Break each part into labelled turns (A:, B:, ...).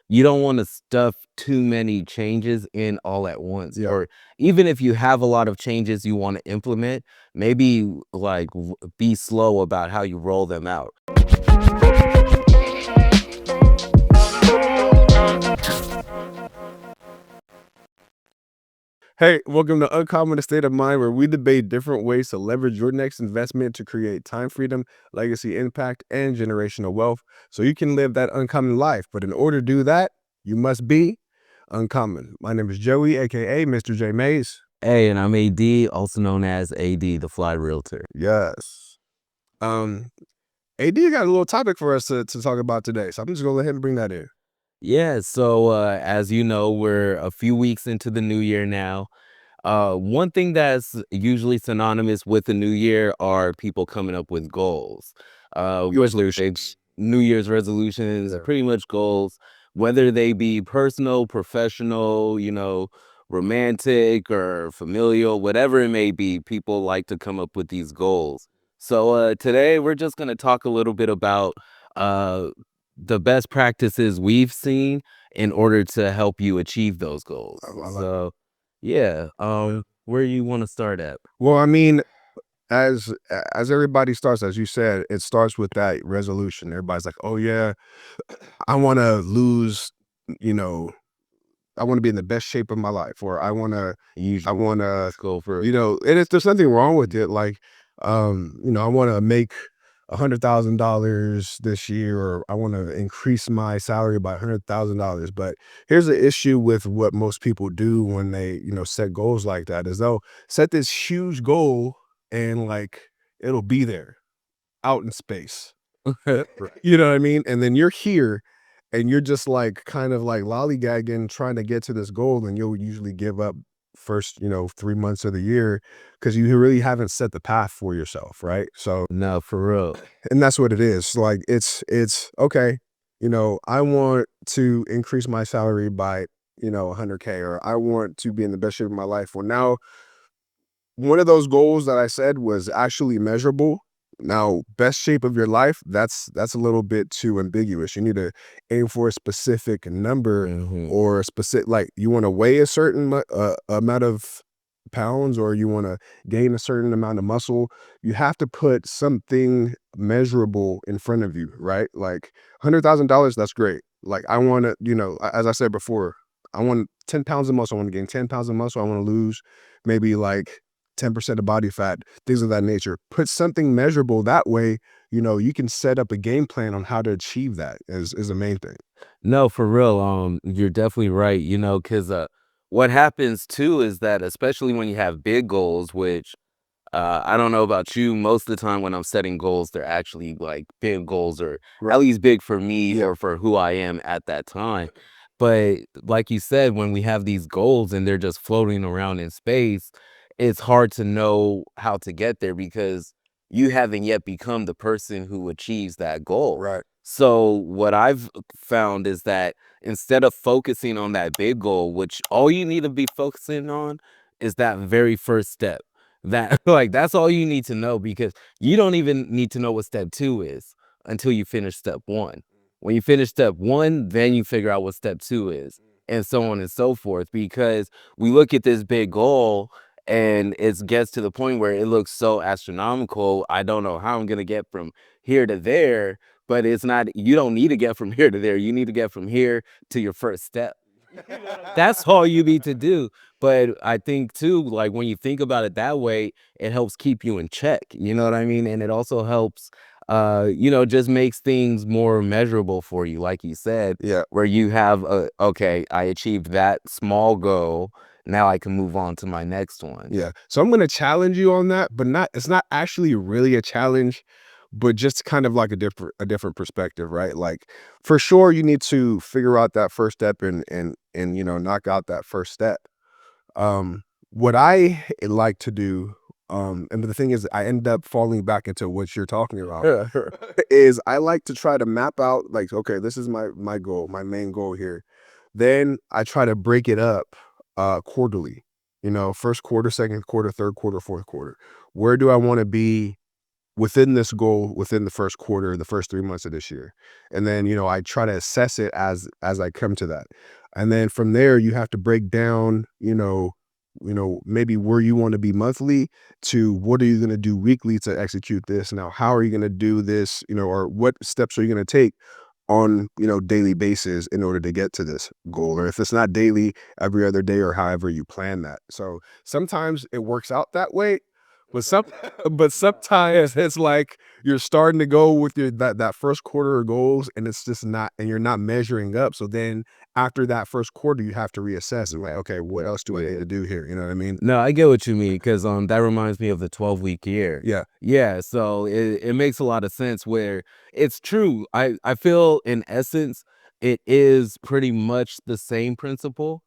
A: you don't want to stuff too many changes in all at once.
B: Yeah.
A: Or even if you have a lot of changes you want to implement, maybe like be slow about how you roll them out.
B: Hey, welcome to Uncommon State of Mind, where we debate different ways to leverage your next investment to create time freedom, legacy impact, and generational wealth so you can live that uncommon life. But in order to do that, you must be uncommon. My name is Joey, aka Mr. J Mays.
A: Hey, and I'm AD, also known as AD, the Fly Realtor.
B: Yes. Um, AD got a little topic for us to talk about today, so I'm just gonna let him bring that in.
A: Yeah, so as you know, we're a few weeks into the new year now. One thing that's usually synonymous with the new year are people coming up with goals.
B: Resolutions.
A: New Year's resolutions,
B: Yeah.
A: pretty much goals, whether they be personal, professional, romantic or familial, whatever it may be, people like to come up with these goals. So today we're just going to talk a little bit about uh, the best practices we've seen in order to help you achieve those goals.
B: I like.
A: So yeah, where you wanna start at?
B: Well, I mean, as everybody starts, as you said, it starts with that resolution. Everybody's like, "Oh yeah, I want to lose, you know, I want to be in the best shape of my life, or I
A: Usually,
B: want to,
A: let's go for
B: and there's nothing wrong with it. Like, I want to make $100,000 this year, or I want to increase my salary by $100,000. But here's the issue with what most people do when they, set goals like that is they'll set this huge goal and like it'll be there out in space.
A: Right.
B: You know what I mean? And then you're here and you're just like kind of like lollygagging trying to get to this goal, and you'll usually give up first, 3 months of the year because you really haven't set the path for yourself, right? So,
A: No, for real.
B: and that's what it is. Like it's okay, I want to increase my salary by 100K, or I want to be in the best shape of my life. Well, now one of those goals that I said was actually measurable. Now, best shape of your life, that's a little bit too ambiguous. You need to aim for a specific number,
A: Mhm.
B: or a specific, like, you want to weigh a certain amount of pounds, or you want to gain a certain amount of muscle. You have to put something measurable in front of you, right? Like $100,000, that's great. Like, I want to, as I said before, I want 10 pounds of muscle. I want to gain 10 pounds of muscle. I want to lose maybe like 10% of body fat, things of that nature. Put something measurable, that way, you can set up a game plan on how to achieve that is the main thing.
A: No, for real, you're definitely right, 'cause, what happens too is that especially when you have big goals, which I don't know about you. Most of the time when I'm setting goals, they're actually like big goals, or
B: Right.
A: at least big for me
B: Yeah.
A: or for who I am at that time. But like you said, when we have these goals and they're just floating around in space, it's hard to know how to get there because you haven't yet become the person who achieves that goal.
B: Right.
A: So what I've found is that instead of focusing on that big goal, which all you need to be focusing on is that very first step. That like, that's all you need to know because you don't even need to know what step 2 is until you finish step 1. When you finish step 1, then you figure out what step 2 is, and so on and so forth, because we look at this big goal and it gets to the point where it looks so astronomical. I don't know how I'm gonna get from here to there, but it's not, you don't need to get from here to there. You need to get from here to your first step. That's all you need to do. But I think too, like when you think about it that way, it helps keep you in check. You know what I mean? And it also helps, just makes things more measurable for you, like you said,
B: Yeah.
A: where you have okay, I achieved that small goal. Now I can move on to my next one.
B: Yeah. So I'm gonna challenge you on that, but it's not actually really a challenge, but just kind of like a different perspective, right? Like, for sure you need to figure out that first step, and knock out that first step. What I like to do, and the thing is, I end up falling back into what you're talking about, is I like to try to map out, like, okay, this is my goal, my main goal here. Then I try to break it up quarterly. First quarter, second quarter, third quarter, fourth quarter. Where do I want to be within this goal within the first quarter, the first 3 months of this year. And then, I try to assess it as I come to that. And then from there, you have to break down, maybe where you want to be monthly to what are you going to do weekly to execute this. Now, how are you going to do this, or what steps are you going to take on, daily basis in order to get to this goal, or if it's not daily, every other day, or however you plan that. So sometimes it works out that way, but but sometimes it's like you're starting to go with that first quarter of goals, and it's just not, and you're not measuring up. So then after that first quarter, you have to reassess and like, okay, what else do I need to do here? You know what I mean?
A: No, I get what you mean because that reminds me of the 12-week year.
B: Yeah.
A: Yeah, so it makes a lot of sense where it's true. I feel in essence it is pretty much the same principle.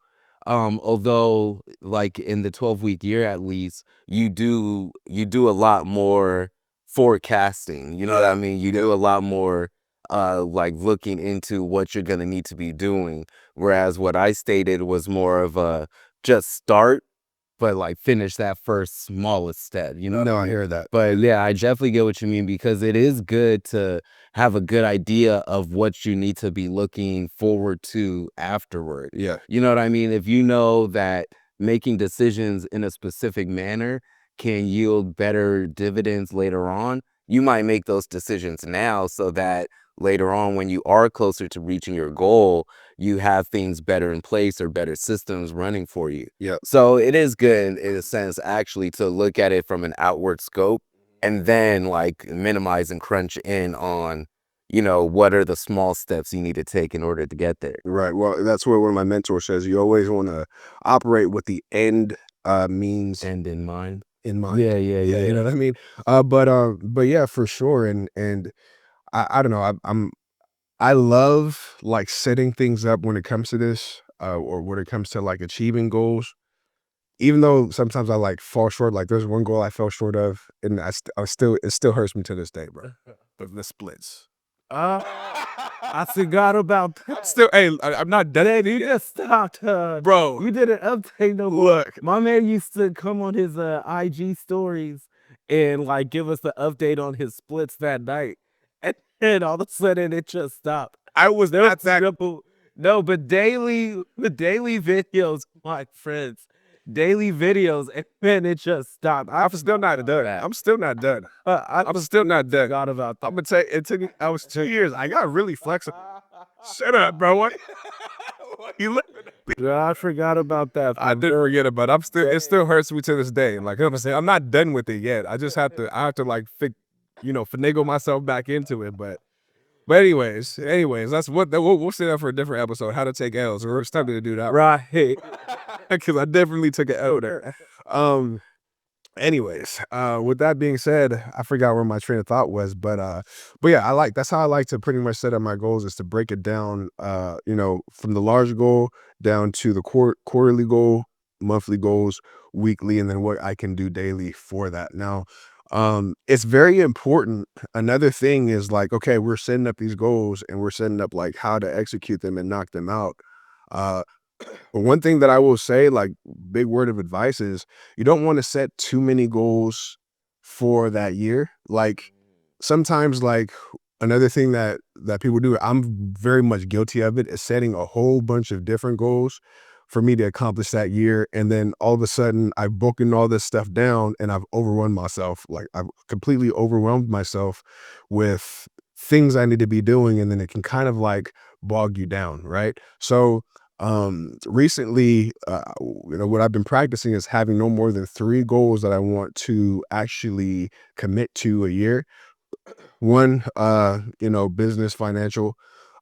A: Although like in the 12-week year at least, you do a lot more forecasting. You know what I mean? You do a lot more like looking into what you're gonna need to be doing. Whereas what I stated was more of a just start but, like, finish that first smallest step, you know what
B: No,
A: I
B: I
A: mean?
B: hear that.
A: But, yeah, I definitely get what you mean because it is good to have a good idea of what you need to be looking forward to afterward.
B: Yeah.
A: You know what I mean? If you know that making decisions in a specific manner can yield better dividends later on, you might make those decisions now so that later on when you are closer to reaching your goal, you have things better in place or better systems running for you.
B: Yeah.
A: So it is good in a sense actually to look at it from an outward scope and then like minimize and crunch in on, what are the small steps you need to take in order to get there.
B: Right. Well, that's what one of my mentors says. You always want to operate with the end means
A: End in mind.
B: in mind.
A: Yeah, yeah,
B: Yeah,
A: yeah,
B: you know
A: yeah.
B: what I mean. But yeah, for sure. And I don't know. I love like setting things up when it comes to this, or when it comes to like achieving goals. Even though sometimes I like fall short. Like there's one goal I fell short of, and I still it still hurts me to this day, bro. The splits.
A: Uh, I forgot about that.
B: Still, hey, I'm not done.
A: Dang, you just stopped,
B: Bro.
A: you didn't update no more.
B: Look,
A: My man used to come on his IG stories and like give us the update on his splits that night. And then all of a sudden it just stopped.
B: I was
A: There was
B: not that.
A: simple no, but daily videos, my friends. Daily videos, and then it just stopped.
B: I'm still not done. I'm still not done. I'm still not done.
A: forgot about that.
B: I'm gonna tell you, it took me. I was 2 years. I got really flexible. Shut up, bro. What? You look.
A: I forgot about that.
B: I didn't forget about it. I'm still. It still hurts me to this day. Like I'm saying, I'm not done with it yet. I just have to. I have to like finagle myself back into it. But anyways, that's what we'll say that for a different episode. How to take L's. Or it's time to do that
A: Right.
B: because I definitely took an L there. Um. Anyways, with that being said, I forgot where my train of thought was, but yeah, that's how I like to pretty much set up my goals is to break it down, from the large goal down to the quarterly goal, monthly goals, weekly, and then what I can do daily for that. Now, it's very important. Another thing is like, okay, we're setting up these goals and we're setting up like how to execute them and knock them out. Uh, but one thing that I will say, like big word of advice is you don't want to set too many goals for that year. Like sometimes like another thing that people do, I'm very much guilty of it, is setting a whole bunch of different goals for me to accomplish that year. And then all of a sudden I've broken all this stuff down and I've overrun myself. Like I've completely overwhelmed myself with things I need to be doing. And then it can kind of like bog you down. Right. So recently, what I've been practicing is having no more than 3 goals that I want to actually commit to a year. One, business, financial,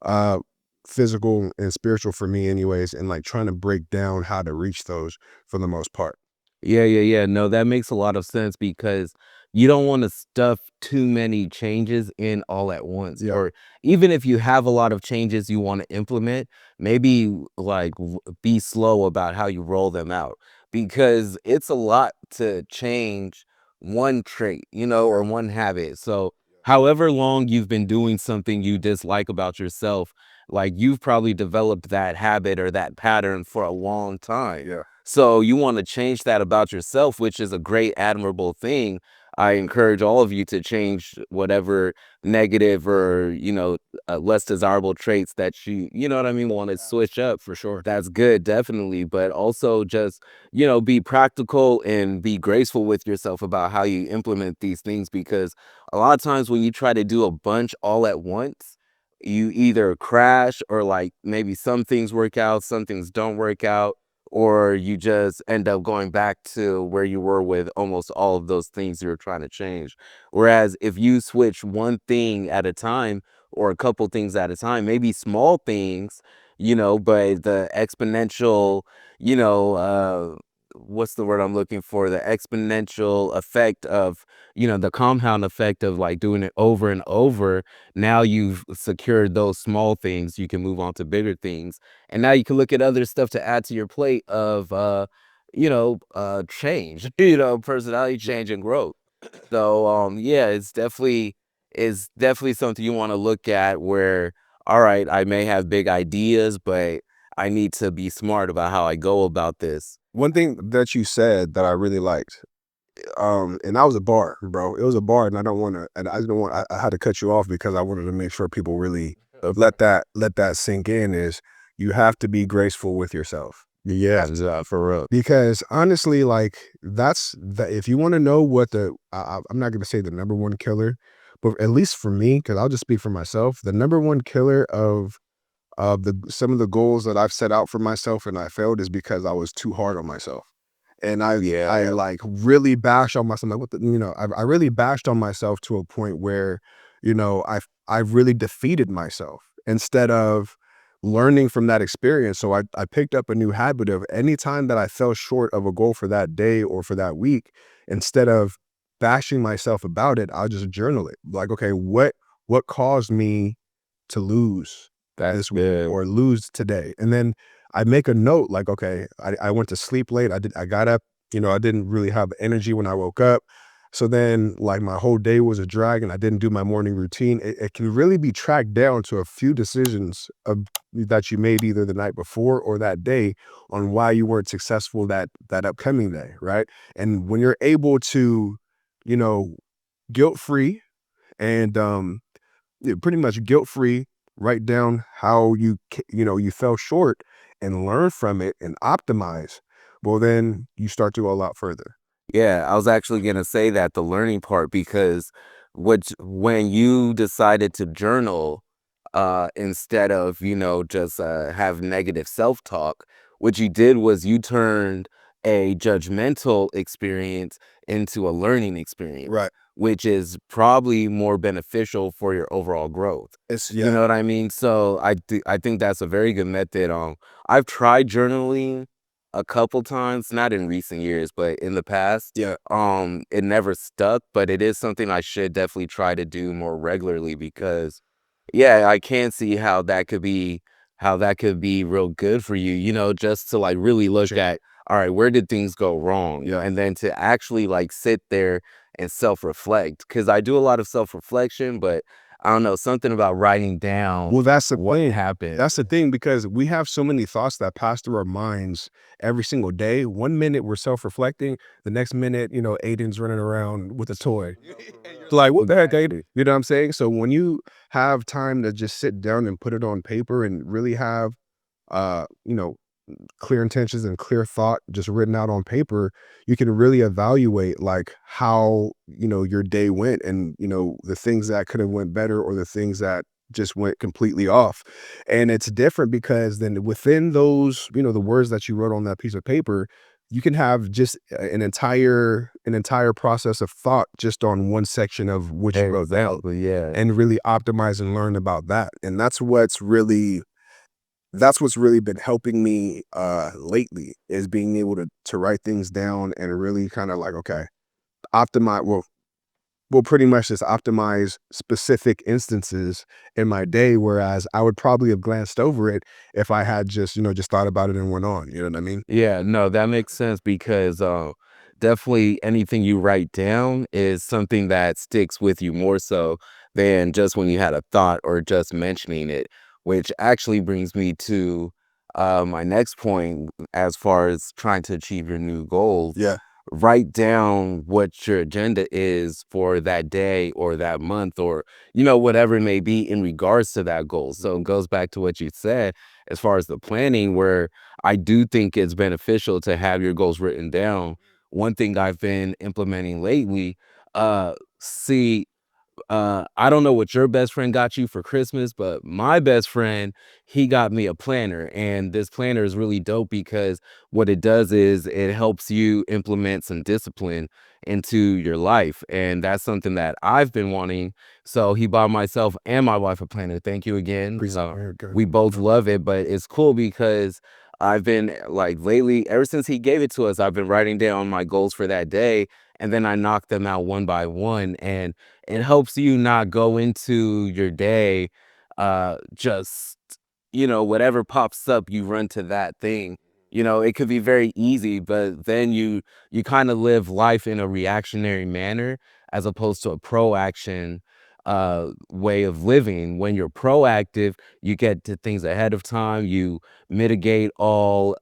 B: uh, physical, and spiritual for me anyways, and like trying to break down how to reach those for the most part.
A: Yeah, yeah, yeah. No, that makes a lot of sense because you don't want to stuff too many changes in all at once.
B: Yeah.
A: Or even if you have a lot of changes you want to implement, maybe like be slow about how you roll them out because it's a lot to change one trait, or one habit. So, however long you've been doing something you dislike about yourself, like you've probably developed that habit or that pattern for a long time.
B: Yeah.
A: So you want to change that about yourself, which is a great, admirable thing. I encourage all of you to change whatever negative or, less desirable traits that you know what I mean, want to switch up.
B: For sure.
A: That's good, definitely. But also just, be practical and be graceful with yourself about how you implement these things because a lot of times when you try to do a bunch all at once, you either crash or like maybe some things work out, some things don't work out, or you just end up going back to where you were with almost all of those things you were trying to change. Whereas if you switch one thing at a time or a couple things at a time, maybe small things, but the exponential, you know, what's the word I'm looking for? The exponential effect of, the compound effect of like doing it over and over. Now you've secured those small things, you can move on to bigger things. And now you can look at other stuff to add to your plate of change, personality change and growth. So yeah, it's definitely something you want to look at where, all right, I may have big ideas, but I need to be smart about how I go about this.
B: One thing that you said that I really liked, and that was a bar, bro. It was a bar, and I don't want to, and I didn't want. I had to cut you off because I wanted to make sure people really let that sink in. Is you have to be graceful with yourself.
A: Yeah, for real.
B: Because honestly, like that's the if you want to know what I'm not gonna say the number one killer, but at least for me, because I'll just speak for myself, the number one killer of the some of the goals that I've set out for myself and I failed is because I was too hard on myself. And I
A: Yeah.
B: like really bashed on myself. Like, what the, I really bashed on myself to a point where, I've really defeated myself instead of learning from that experience. So I picked up a new habit of anytime that I fell short of a goal for that day or for that week, instead of bashing myself about it, I'll just journal it. Like, okay, what caused me to lose
A: That's
B: this week
A: good.
B: or lose today? And then I make a note like, okay, I went to sleep late. I got up, I didn't really have energy when I woke up. So then like my whole day was a drag and I didn't do my morning routine. It can really be tracked down to a few decisions that you made either the night before or that day on why you weren't successful that upcoming day, right? And when you're able to, you know, guilt free and yeah, pretty much guilt free, write down how you fell short and learn from it and optimize, well then you start to go a lot further.
A: Yeah, I was actually gonna say that the learning part because when you decided to journal, instead of, just have negative self-talk, what you did was you turned a judgmental experience into a learning experience,
B: Right.
A: which is probably more beneficial for your overall growth.
B: It's
A: You
B: yeah.
A: know what I mean? So I think that's a very good method. I've tried journaling a couple times, not in recent years, but in the past.
B: Yeah.
A: It never stuck, but it is something I should definitely try to do more regularly because yeah, I can see how that could be real good for you, just to like really look
B: Sure.
A: at, all right, where did things go wrong?
B: Yeah.
A: And then to actually like sit there and self-reflect. Cause I do a lot of self-reflection, but I don't know, something about writing down
B: Well, that's the
A: what
B: thing.
A: happened.
B: That's the thing because we have so many thoughts that pass through our minds every single day. One minute we're self-reflecting, the next minute, Aiden's running around with a toy. Like, what the heck, Aiden? You know what I'm saying? So when you have time to just sit down and put it on paper and really have uh, you know, clear intentions and clear thought just written out on paper, you can really evaluate like how, your day went and, the things that could have went better or the things that just went completely off. And it's different because then within those, the words that you wrote on that piece of paper, you can have just an entire process of thought just on one section of which you wrote down
A: Exactly, yeah.
B: and really optimize and learn about that. And that's what's really been helping me lately is being able to write things down and really kind of like, okay, optimize well pretty much just optimize specific instances in my day, whereas I would probably have glanced over it if I had just thought about it and went on. You know what I mean?
A: Yeah, no, that makes sense because definitely anything you write down is something that sticks with you more so than just when you had a thought or just mentioning it, which actually brings me to my next point as far as trying to achieve your new goals.
B: Yeah.
A: write down what your agenda is for that day or that month or, whatever it may be in regards to that goal. So it
B: Mhm.
A: goes back to what you said as far as the planning, where I do think it's beneficial to have your goals written down. One thing I've been implementing lately, see, I don't know what your best friend got you for Christmas, but my best friend, he got me a planner. And this planner is really dope because what it does is it helps you implement some discipline into your life. And that's something that I've been wanting. So he bought myself and my wife a planner. Thank you again.
B: Very good.
A: We both love it, but it's cool because I've been like lately, ever since he gave it to us, I've been writing down my goals for that day. And then I knock them out one by one. And it helps you not go into your day, just, whatever pops up, you run to that thing. It could be very easy, but then you kind of live life in a reactionary manner as opposed to a proaction way of living. When you're proactive, you get to things ahead of time, you mitigate all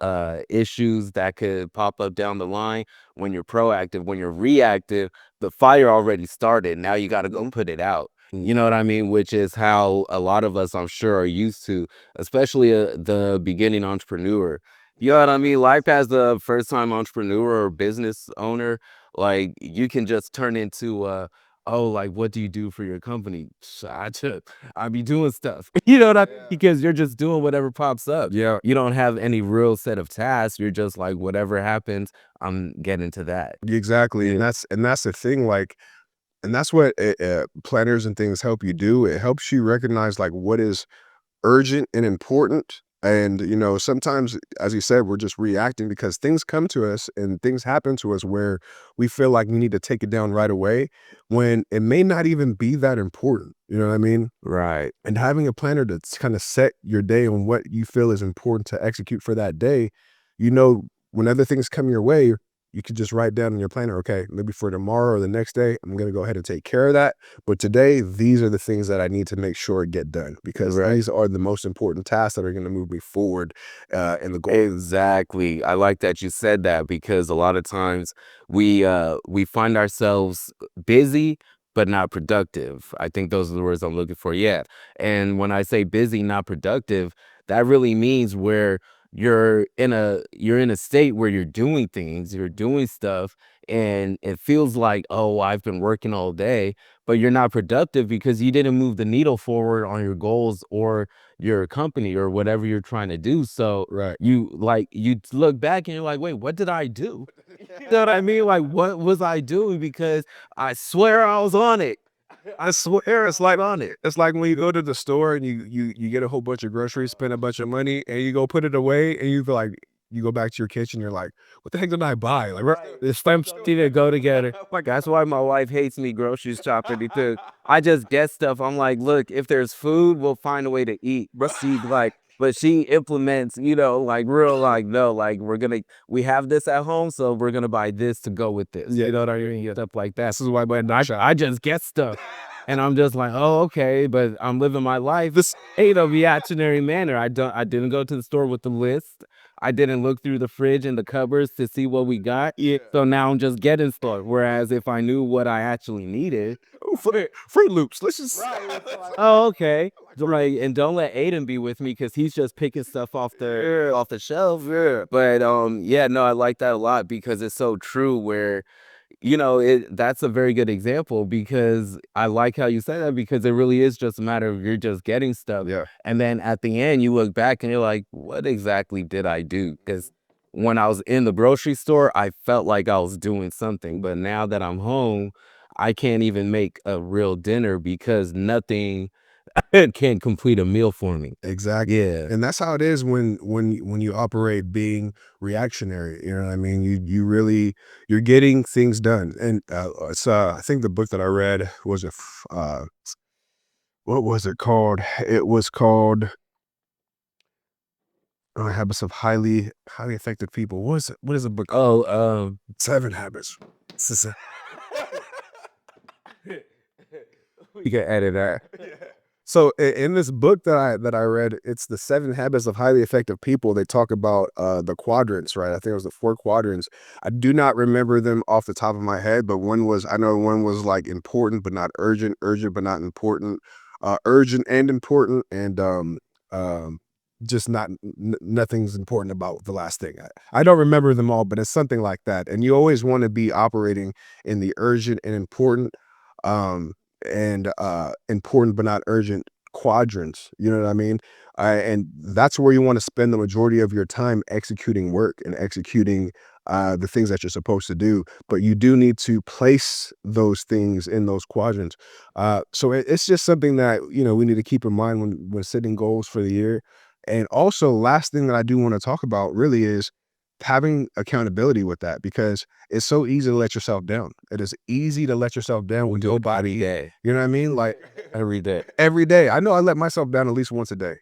A: issues that could pop up down the line. When you're proactive, when you're reactive, the fire already started. Now you got to go put it out. You know what I mean? Which is how a lot of us, I'm sure, are used to, especially the beginning entrepreneur. You know what I mean? Life as a first time entrepreneur or business owner, like you can just turn into, oh, like, what do you do for your company? I be doing stuff. You know what I mean? Because you're just doing whatever pops up.
B: Yeah,
A: You don't have any real set of tasks. You're just like, whatever happens, I'm getting to that.
B: exactly,
A: Yeah.
B: and that's the thing, like, and that's what planners and things help you do. It helps you recognize like what is urgent and important. And, sometimes, as you said, we're just reacting because things come to us and things happen to us where we feel like we need to take it down right away when it may not even be that important. You know what I mean?
A: Right.
B: And having a planner to kind of set your day on what you feel is important to execute for that day, you know, when other things come your way, you could just write down in your planner, okay, maybe for tomorrow or the next day, I'm going to go ahead and take care of that. But today, these are the things that I need to make sure get done because
A: Right.
B: these are the most important tasks that are going to move me forward in the goal.
A: Exactly. I like that you said that because a lot of times we find ourselves busy but not productive. I think those are the words I'm looking for. Yeah. And when I say busy, not productive, that really means where you're in a state where you're doing things, you're doing stuff, and it feels like, oh, I've been working all day, but you're not productive because you didn't move the needle forward on your goals or your company or whatever you're trying to do. So
B: Right.
A: you look back and you're like, wait, what did I do? You know what I mean? Like, what was I doing? Because I swear I was on it. I swear it's like on it.
B: It's like when you go to the store and you get a whole bunch of groceries, spend a bunch of money, and you go put it away, and you feel like you go back to your kitchen, you're like, "What the heck did I buy?" Like,
A: It's them to go together. Like that's why my wife hates me grocery shopping because I just get stuff. I'm like, look, if there's food, we'll find a way to eat. But she implements, like real, like no, like we have this at home, so we're gonna buy this to go with this.
B: yeah,
A: You know what I mean? Stuff like that.
B: this is why my
A: I just get stuff, and I'm just like, oh, okay, but I'm living my life. This ain't a reactionary manner. I didn't go to the store with the list. I didn't look through the fridge and the cupboards to see what we got.
B: yeah.
A: So now I'm just getting stuff. Whereas if I knew what I actually needed,
B: Oh, Fruit Loops. Let's just
A: oh, okay. So, like, and don't let Aiden be with me because he's just picking stuff off the shelf.
B: yeah,
A: But yeah, no, I like that a lot because it's so true. Where that's a very good example because I like how you say that because it really is just a matter of you're just getting stuff.
B: yeah.
A: And then at the end, you look back and you're like, what exactly did I do? Because when I was in the grocery store, I felt like I was doing something. But now that I'm home, I can't even make a real dinner because nothing can complete a meal for me.
B: Exactly.
A: Yeah.
B: And that's how it is when you operate being reactionary. You know what I mean? You're getting things done. And it's I think the book that I read was what was it called? It was called Habits of Highly Effective People. What is the book called?
A: Oh,
B: 7 Habits.
A: you can edit that.
B: So in this book that I read, it's the 7 Habits of Highly Effective People. They talk about the quadrants, right? I think it was the 4 quadrants. I do not remember them off the top of my head, but I know one was like important but not urgent, urgent but not important, urgent and important, and um, just not nothing's important about the last thing. I don't remember them all, but it's something like that. And you always want to be operating in the urgent and important. Um, and important but not urgent quadrants, you know what I mean? And that's where you want to spend the majority of your time executing work and executing the things that you're supposed to do. But you do need to place those things in those quadrants. So it's just something that we need to keep in mind when setting goals for the year. And also, last thing that I do want to talk about really is having accountability with that, because it's so easy to let yourself down. It is easy to let yourself down
A: We
B: when
A: do
B: your
A: it every
B: body,
A: day.
B: you know what I mean? Like
A: Every day.
B: every day. I know I let myself down at least once a day.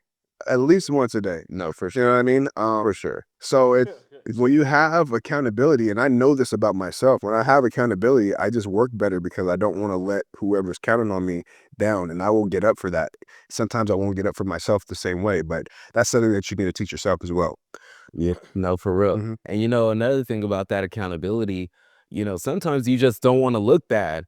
B: At least once a day.
A: No, for
B: You
A: sure.
B: know what I mean?
A: For sure.
B: So it's when you have accountability, and I know this about myself, when I have accountability, I just work better because I don't want to let whoever's counting on me down, and I will get up for that. Sometimes I won't get up for myself the same way, but that's something that you need to teach yourself as well.
A: Yeah. No, for real.
B: Mhm.
A: And another thing about that accountability, sometimes you just don't want to look bad.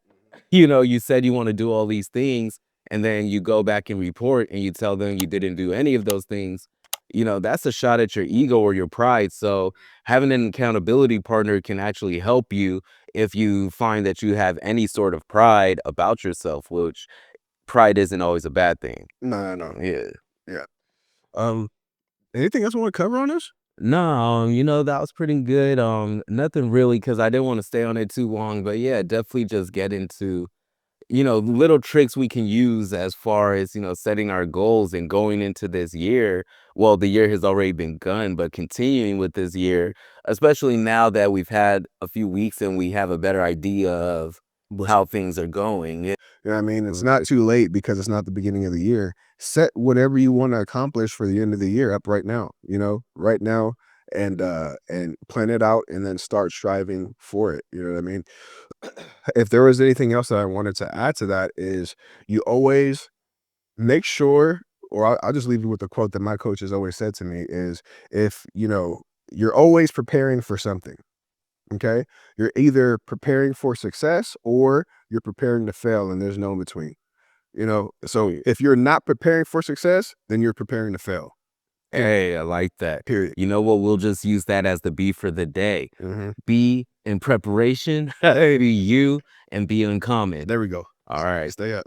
A: You said you want to do all these things, and then you go back and report and you tell them you didn't do any of those things. That's a shot at your ego or your pride. So having an accountability partner can actually help you if you find that you have any sort of pride about yourself, which pride isn't always a bad thing.
B: No, no, no.
A: Yeah.
B: Yeah. Um, Anything else you want to cover on this?
A: No, that was pretty good. Nothing really because I didn't want to stay on it too long. But yeah, definitely just get into little tricks we can use as far as, setting our goals and going into this year. Well, the year has already begun, but continuing with this year, especially now that we've had a few weeks and we have a better idea of how things are going. Yeah.
B: You know what I mean? It's not too late because it's not the beginning of the year. Set whatever you want to accomplish for the end of the year up right now, right now, and plan it out and then start striving for it. You know what I mean? If there was anything else that I wanted to add to that is you always make sure, or I'll just leave you with a quote that my coach has always said to me is, if you're always preparing for something. Okay. You're either preparing for success or you're preparing to fail, and there's no in between. So if you're not preparing for success, then you're preparing to fail. And
A: Hey, I like that.
B: period.
A: You know what? We'll just use that as the B for the day.
B: Hmm.
A: Be in preparation, be you, and be uncommon.
B: There we go.
A: All right.
B: Stay up.